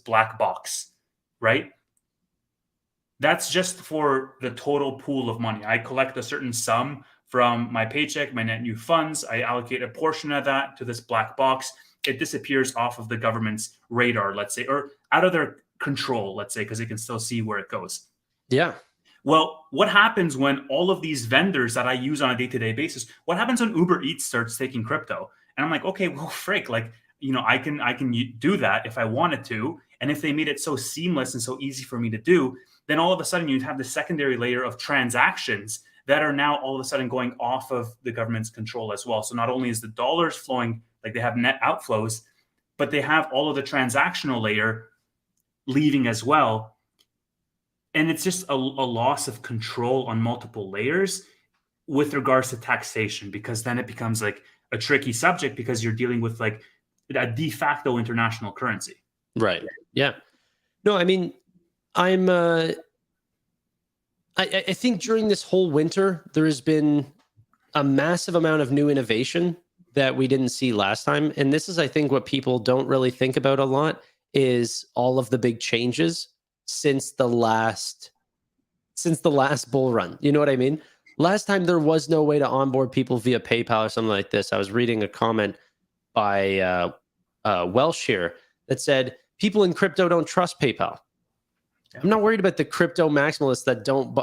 black box, right? That's just for the total pool of money. I collect a certain sum from my paycheck, my net new funds. I allocate a portion of that to this black box. It disappears off of the government's radar, let's say, or out of their control, let's say, because they can still see where it goes. Yeah. Well, what happens when all of these vendors that I use on a day-to-day basis, what happens when Uber Eats starts taking crypto? And I'm like, okay, well, frick, like, I can do that if I wanted to. And if they made it so seamless and so easy for me to do, then all of a sudden you'd have the secondary layer of transactions that are now all of a sudden going off of the government's control as well. So not only is the dollars flowing, like they have net outflows, but they have all of the transactional layer leaving as well. And it's just a loss of control on multiple layers with regards to taxation, because then it becomes like a tricky subject because you're dealing with like a de facto international currency. Right. Yeah. No, I mean, I think during this whole winter, there has been a massive amount of new innovation that we didn't see last time. And this is, I think, what people don't really think about a lot is all of the big changes since the last bull run. You know what I mean? Last time there was no way to onboard people via PayPal or something like this. I was reading a comment by Welsh here that said people in crypto don't trust PayPal. Yeah. I'm not worried about the crypto maximalists that don't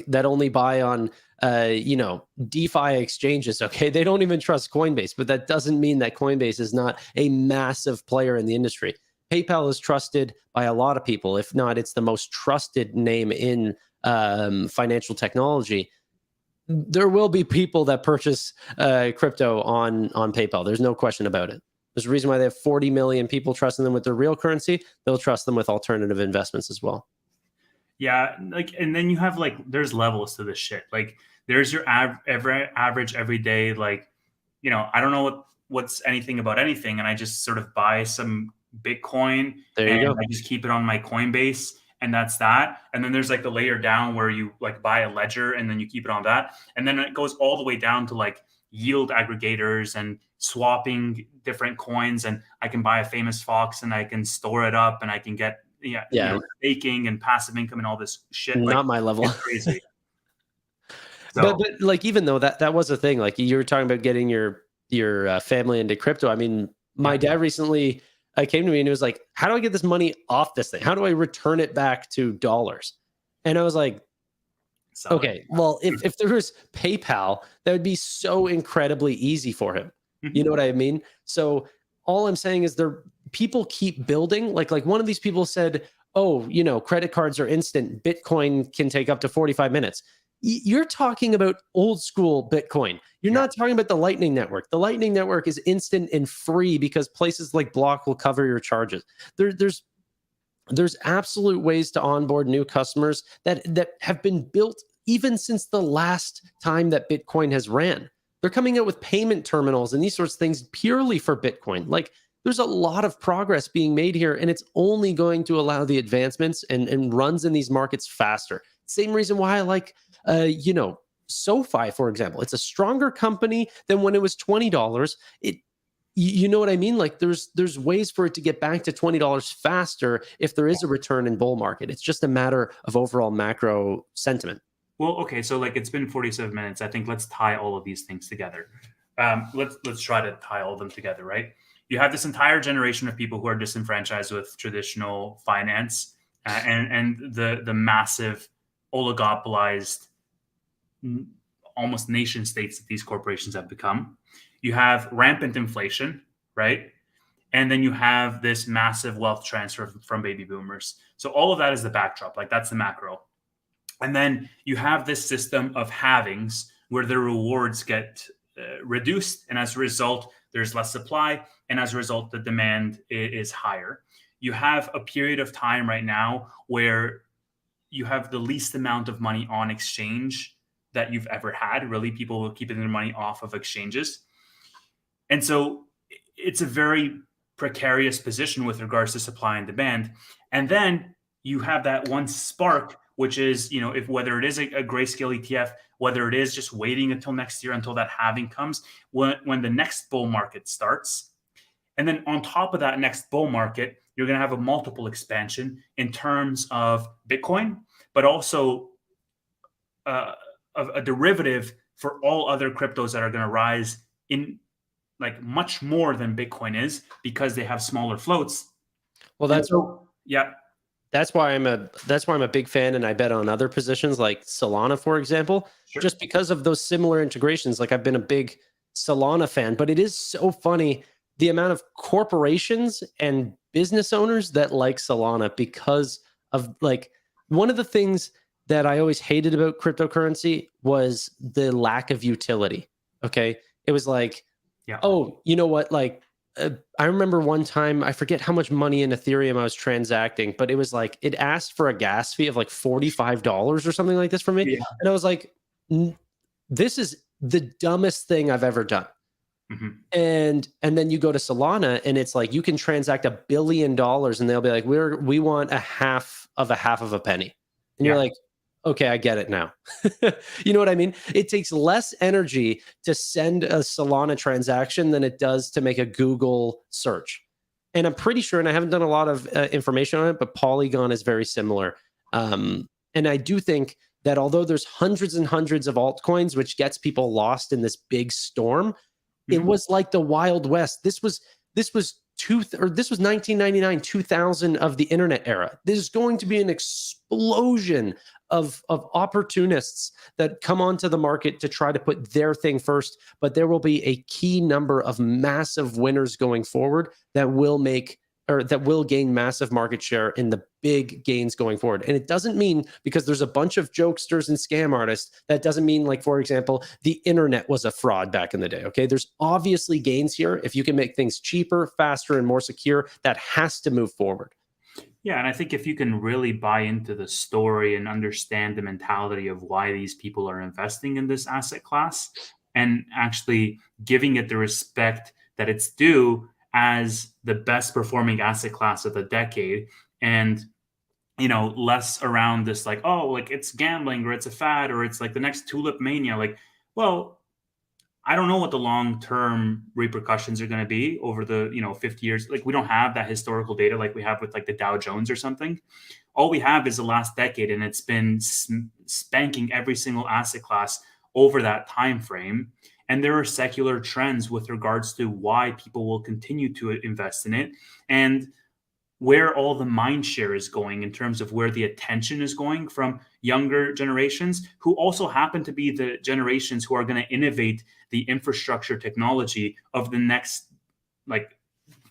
that only buy on DeFi exchanges. Okay, they don't even trust Coinbase, but that doesn't mean that Coinbase is not a massive player in the industry. PayPal is trusted by a lot of people. If not, it's the most trusted name in financial technology. There will be people that purchase crypto on PayPal. There's no question about it. There's a reason why they have 40 million people trusting them with their real currency. They'll trust them with alternative investments as well. Yeah, like, and then you have like, there's levels to this shit. Like, there's your average everyday, like, I don't know what's anything about anything, and I just sort of buy some Bitcoin There you and go. I just keep it on my Coinbase, and that's that. And then there's like the layer down where you like buy a ledger and then you keep it on that, and then it goes all the way down to like yield aggregators and swapping different coins, and I can buy a famous fox and I can store it up and I can get staking and passive income and all this shit. Like, Not my level. it's crazy. But like, even though that was a thing, like you were talking about getting your family into crypto. I mean, my dad recently came to me and he was like, "How do I get this money off this thing? How do I return it back to dollars?" And I was like, okay, well, if there was PayPal, that would be so incredibly easy for him. You know what I mean? So all I'm saying is people keep building. Like one of these people said, "Oh, credit cards are instant. Bitcoin can take up to 45 minutes." You're talking about old school Bitcoin. You're not talking about the Lightning Network. The Lightning Network is instant and free because places like Block will cover your charges. There's absolute ways to onboard new customers that have been built even since the last time that Bitcoin has ran. They're coming out with payment terminals and these sorts of things purely for Bitcoin. Like, there's a lot of progress being made here, and it's only going to allow the advancements and runs in these markets faster. Same reason why I like, SoFi, for example. It's a stronger company than when it was $20. You know what I mean? Like, there's ways for it to get back to $20 faster if there is a return in bull market. It's just a matter of overall macro sentiment. Well, okay, so like, it's been 47 minutes. I think let's tie all of these things together. Let's try to tie all of them together, right? You have this entire generation of people who are disenfranchised with traditional finance, and the massive oligopolized, almost nation states that these corporations have become. You have rampant inflation, right? And then you have this massive wealth transfer from baby boomers. So all of that is the backdrop. Like, that's the macro. And then you have this system of halvings where the rewards get reduced. And as a result, there's less supply. And as a result, the demand is higher. You have a period of time right now where you have the least amount of money on exchange that you've ever had. Really, people will keep their money off of exchanges. And so it's a very precarious position with regards to supply and demand. And then you have that one spark, which is, if whether it is a grayscale ETF, whether it is just waiting until next year, until that halving comes, when the next bull market starts. And then on top of that next bull market, you're going to have a multiple expansion in terms of Bitcoin, but also a derivative for all other cryptos that are going to rise in like much more than Bitcoin is, because they have smaller floats. Well, that's why I'm a big fan, and I bet on other positions like Solana, for example, just because of those similar integrations. Like, I've been a big Solana fan, but it is so funny the amount of corporations and business owners that like Solana because of, like, one of the things that I always hated about cryptocurrency was the lack of utility. Okay. It was like, oh, you know what? Like, I remember one time, I forget how much money in Ethereum I was transacting, but it was like, it asked for a gas fee of like $45 or something like this from me. Yeah. And I was like, this is the dumbest thing I've ever done. Mm-hmm. And then you go to Solana and it's like, you can transact $1 billion and they'll be like, we want a half of a penny. And you're like, okay, I get it now. You know what I mean? It takes less energy to send a Solana transaction than it does to make a Google search. And I'm pretty sure, and I haven't done a lot of information on it, but Polygon is very similar. And I do think that although there's hundreds and hundreds of altcoins, which gets people lost in this big storm, it was like the Wild West. This was this was 1999, 2000 of the internet era. There's going to be an explosion of opportunists that come onto the market to try to put their thing first, but there will be a key number of massive winners going forward that will make or that will gain massive market share in the big gains going forward. And it doesn't mean because there's a bunch of jokesters and scam artists, that doesn't mean, like, for example, the internet was a fraud back in the day. Okay. There's obviously gains here. If you can make things cheaper, faster, and more secure, that has to move forward. Yeah, and I think if you can really buy into the story and understand the mentality of why these people are investing in this asset class and actually giving it the respect that it's due as the best performing asset class of the decade, and less around this like, oh, like it's gambling or it's a fad or it's like the next tulip mania, like, well, I don't know what the long-term repercussions are going to be over the, 50 years. Like we don't have that historical data like we have with like the Dow Jones or something. All we have is the last decade, and it's been spanking every single asset class over that time frame. And there are secular trends with regards to why people will continue to invest in it, and where all the mind share is going in terms of where the attention is going from younger generations, who also happen to be the generations who are going to innovate the infrastructure technology of the next like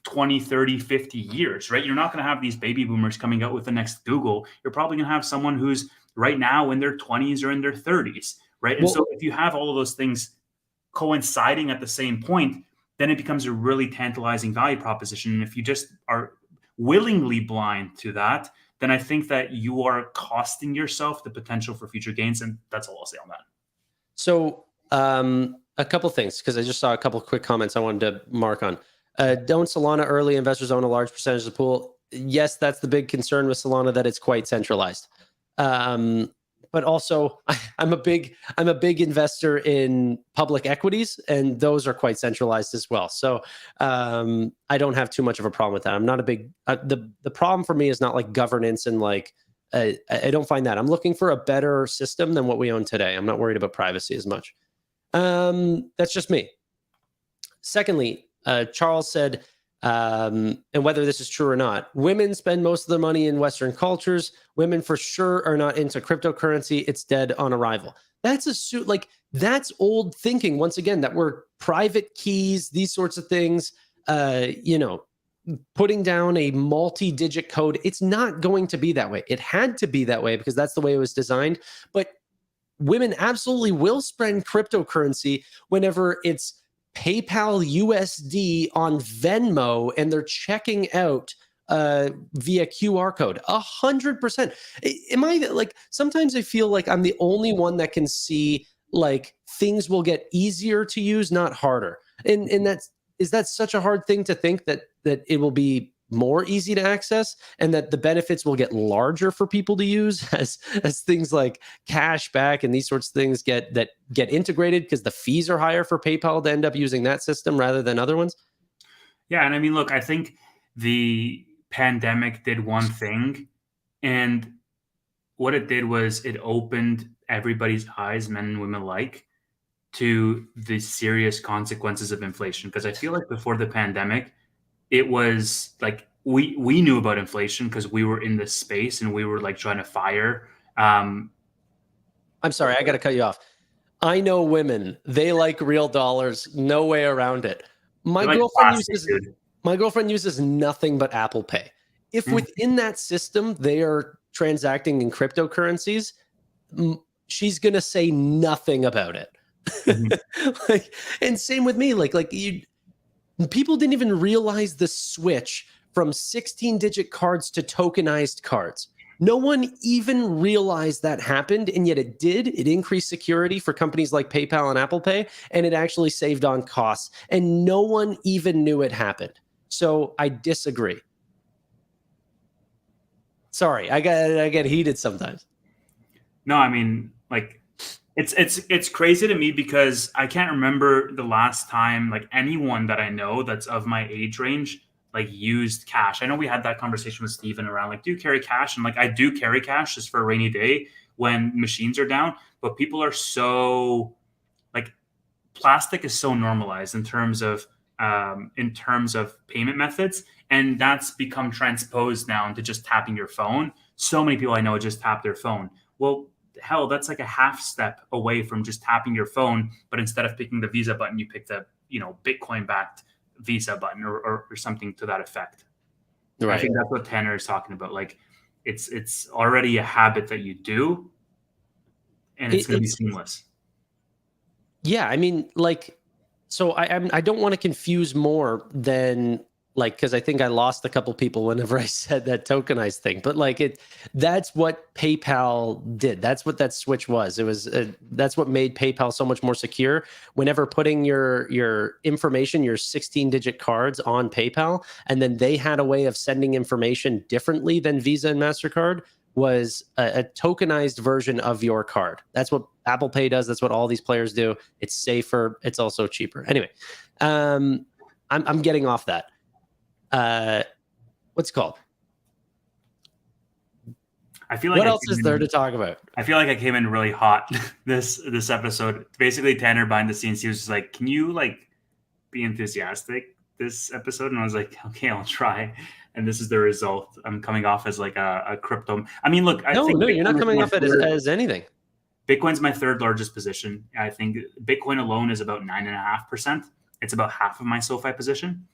20, 30, 50 years, right? You're not going to have these baby boomers coming out with the next Google. You're probably going to have someone who's right now in their 20s or in their 30s, right? And so if you have all of those things coinciding at the same point, then it becomes a really tantalizing value proposition. And if you just are willingly blind to that, then I think that you are costing yourself the potential for future gains. And that's all I'll say on that. So a couple things, because I just saw a couple quick comments I wanted to mark on. Don't Solana early investors own a large percentage of the pool? Yes, that's the big concern with Solana, that it's quite centralized. But also, I'm a big investor in public equities, and those are quite centralized as well. So I don't have too much of a problem with that. I'm not a big the problem for me is not like governance and like I don't find that. I'm looking for a better system than what we own today. I'm not worried about privacy as much. That's just me. Secondly, Charles said, and whether this is true or not, women spend most of their money in Western cultures. Women for sure are not into cryptocurrency. It's dead on arrival. That's old thinking. Once again, that we're private keys, these sorts of things, putting down a multi-digit code. It's not going to be that way. It had to be that way because that's the way it was designed. But women absolutely will spend cryptocurrency whenever it's PayPal USD on Venmo and they're checking out via QR code. 100%. Am I like, sometimes I feel like I'm the only one that can see like things will get easier to use, not harder. And is that such a hard thing to think that it will be more easy to access and that the benefits will get larger for people to use as things like cash back and these sorts of things get integrated because the fees are higher for PayPal to end up using that system rather than other ones? Yeah. And I mean, look, I think the pandemic did one thing, and what it did was it opened everybody's eyes, men and women alike, to the serious consequences of inflation. Because I feel like before the pandemic, it was like we knew about inflation because we were in this space and we were like trying to fire. I'm sorry, I got to cut you off. I know women; they like real dollars. No way around it. My girlfriend uses nothing but Apple Pay. If within that system they are transacting in cryptocurrencies, she's gonna say nothing about it. And same with me. People didn't even realize the switch from 16-digit cards to tokenized cards. No one even realized that happened, and yet it did. It increased security for companies like PayPal and Apple Pay, and it actually saved on costs, and no one even knew it happened. So I disagree. Sorry, I get heated sometimes. No, I mean, like, it's crazy to me because I can't remember the last time like anyone that I know that's of my age range like used cash. I know we had that conversation with Steven around like, do you carry cash? And like, I do carry cash just for a rainy day when machines are down. But people are so like, plastic is so normalized in terms of in terms of payment methods, and that's become transposed now into just tapping your phone. So many people I know just tap their phone. Well, hell, that's like a half step away from just tapping your phone, but instead of picking the Visa button, you pick the Bitcoin backed Visa button or something to that effect. I Right. think that's what Tanner is talking about. Like it's already a habit that you do, and it's going to be It's seamless. Yeah, I mean, like, so I don't want to confuse more than like, because I think I lost a couple people whenever I said that tokenized thing, but like that's what PayPal did. That's what that switch was. It was that's what made PayPal so much more secure. Whenever putting your information, your 16-digit cards on PayPal, and then they had a way of sending information differently than Visa and Mastercard, was a tokenized version of your card. That's what Apple Pay does. That's what all these players do. It's safer. It's also cheaper. Anyway, I'm getting off that. What's it called? I feel like What else is there to talk about? I feel like I came in really hot this episode. Basically, Tanner behind the scenes, he was just like, "Can you like be enthusiastic this episode?" And I was like, "Okay, I'll try." And this is the result. I'm coming off as like a crypto. I mean, look, I think No, you're not Bitcoin is coming my off it as anything. Bitcoin's my third largest position. I think Bitcoin alone is about 9.5%. It's about half of my SoFi position.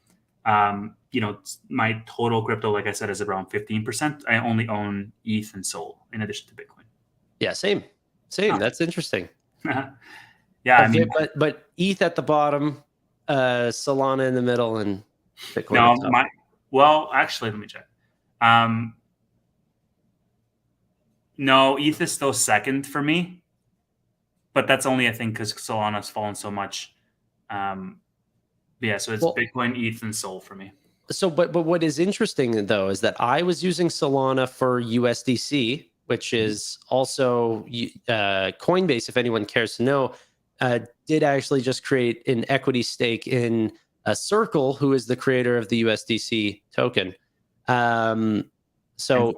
My total crypto, like I said, is around 15%. I only own ETH and Sol in addition to Bitcoin. Yeah, same. Oh. That's interesting. Yeah, I mean, but ETH at the bottom, Solana in the middle, and Bitcoin no, at the top. well, actually, let me check. No, ETH is still second for me, but that's only, I think, because Solana's fallen so much. Yeah, so it's Bitcoin, ETH, and Sol for me. So, but what is interesting though is that I was using Solana for USDC, which is also Coinbase. If anyone cares to know, did actually just create an equity stake in Circle, who is the creator of the USDC token. So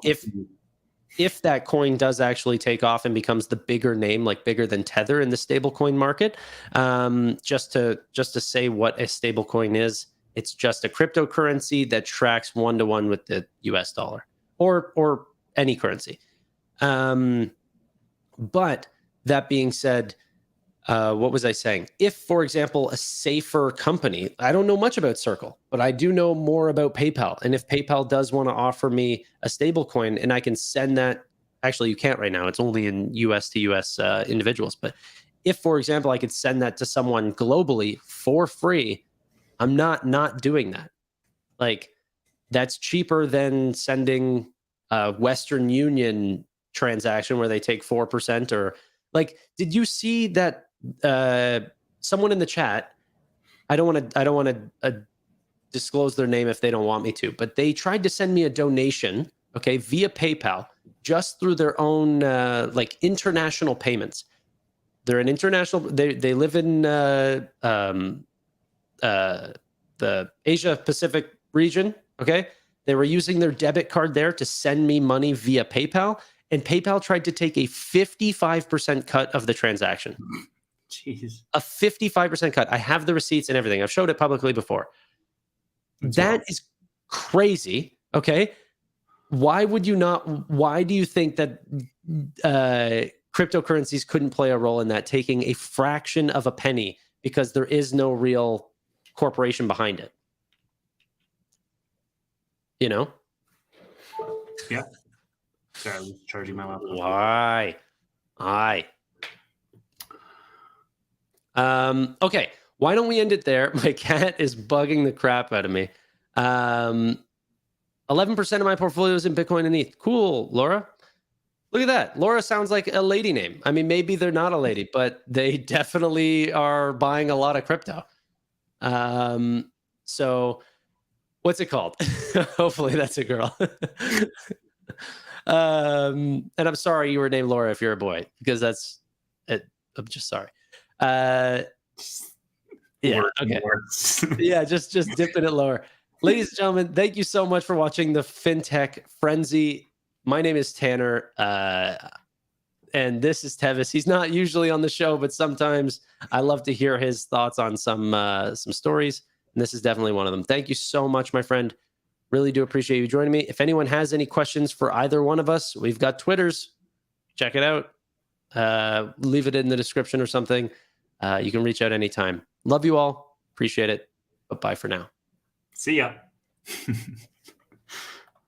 if that coin does actually take off and becomes the bigger name, like bigger than Tether in the stablecoin market, just to say what a stablecoin is, it's just a cryptocurrency that tracks 1-to-1 with the US dollar or any currency. But that being said, what was I saying? If, for example, a safer company, I don't know much about Circle, but I do know more about PayPal. And if PayPal does want to offer me a stable coin and I can send that, actually, you can't right now. It's only in US to US individuals. But if, for example, I could send that to someone globally for free, I'm not doing that. Like, that's cheaper than sending a Western Union transaction where they take 4%. Or like, did you see that someone in the chat, I don't want to disclose their name if they don't want me to, but they tried to send me a donation, okay, via PayPal, just through their own like international payments. They're an international, they live in the Asia Pacific region, okay? They were using their debit card there to send me money via PayPal, and PayPal tried to take a 55% cut of the transaction. Jeez. A 55% cut. I have the receipts and everything. I've showed it publicly before. That is crazy. Okay. Why do you think that cryptocurrencies couldn't play a role in that, taking a fraction of a penny because there is no real corporation behind it? You know? Yeah. Sorry, I was charging my laptop. Why? Okay, why don't we end it there? My cat is bugging the crap out of me. 11% of my portfolio is in Bitcoin and ETH. Cool, Laura. Look at that. Laura sounds like a lady name. I mean, maybe they're not a lady, but they definitely are buying a lot of crypto. So what's it called? Hopefully that's a girl. And I'm sorry you were named Laura if you're a boy, because that's it. I'm just sorry. Yeah. Okay. Yeah. Just dip it lower. Ladies and gentlemen, thank you so much for watching the FinTech Frenzy. My name is Tanner, and this is Tevis. He's not usually on the show, but sometimes I love to hear his thoughts on some stories. And this is definitely one of them. Thank you so much, my friend. Really do appreciate you joining me. If anyone has any questions for either one of us, we've got Twitters. Check it out. Leave it in the description or something. You can reach out anytime. Love you all. Appreciate it. But bye for now. See ya.